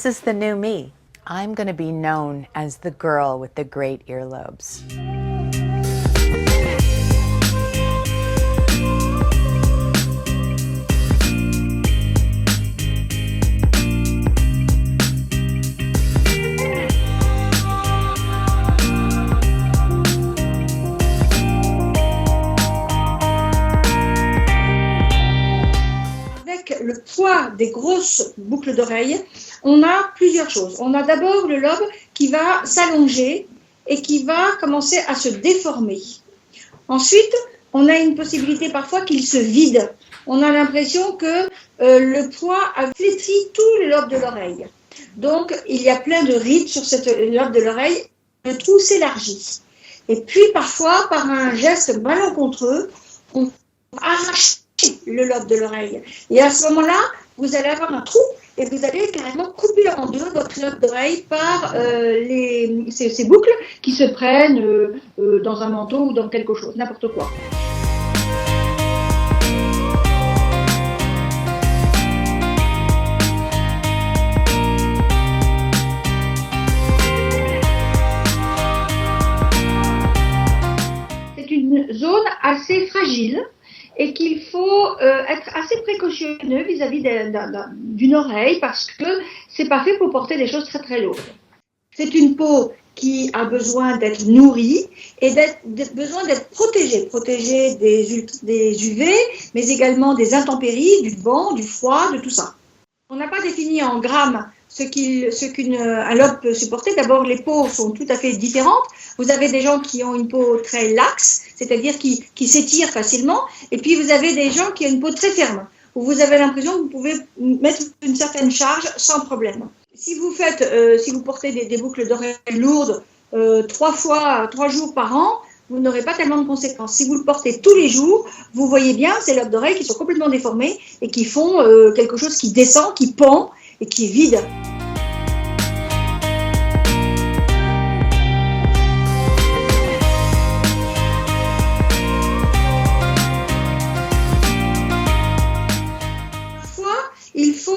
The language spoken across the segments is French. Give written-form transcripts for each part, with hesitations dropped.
This is the new me. I'm going to be known as the girl with the great earlobes. Le poids des grosses boucles d'oreilles, on a plusieurs choses. On a d'abord le lobe qui va s'allonger et qui va commencer à se déformer. Ensuite, on a une possibilité parfois qu'il se vide. On a l'impression que le poids a flétri tout le lobe de l'oreille. Donc, il y a plein de rides sur cette lobe de l'oreille. Le trou s'élargit. Et puis, parfois, par un geste malencontreux, on arrache le lobe de l'oreille. Et à ce moment-là, vous allez avoir un trou et vous allez carrément couper en deux votre lobe d'oreille par ces boucles qui se prennent dans un manteau ou dans quelque chose, n'importe quoi. C'est une zone assez fragile et qu'il faut être assez précautionneux vis-à-vis d'une oreille parce que c'est pas fait pour porter des choses très très lourdes. C'est une peau qui a besoin d'être nourrie et besoin d'être protégée des UV, mais également des intempéries, du vent, du froid, de tout ça. On n'a pas défini en grammes ce qu'un lobe peut supporter. D'abord, les peaux sont tout à fait différentes. Vous avez des gens qui ont une peau très laxe, c'est-à-dire qui s'étire facilement, et puis vous avez des gens qui ont une peau très ferme, où vous avez l'impression que vous pouvez mettre une certaine charge sans problème. Si vous portez des boucles d'oreilles lourdes 3 jours par an, vous n'aurez pas tellement de conséquences. Si vous le portez tous les jours, vous voyez bien ces lobes d'oreilles qui sont complètement déformés et qui font quelque chose qui descend, qui pend et qui est vide. Il faut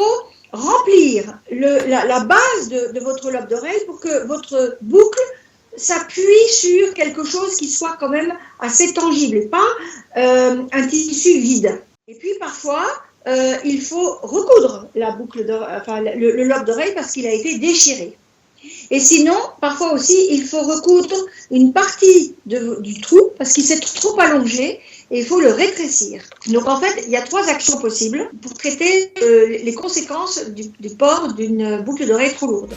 remplir la base de votre lobe d'oreille pour que votre boucle s'appuie sur quelque chose qui soit quand même assez tangible et pas un tissu vide. Et puis parfois, il faut recoudre le lobe d'oreille parce qu'il a été déchiré. Et sinon, parfois aussi, il faut recoudre une partie du trou parce qu'il s'est trop allongé et il faut le rétrécir. Donc en fait, il y a 3 actions possibles pour traiter les conséquences du port d'une boucle d'oreille trop lourde.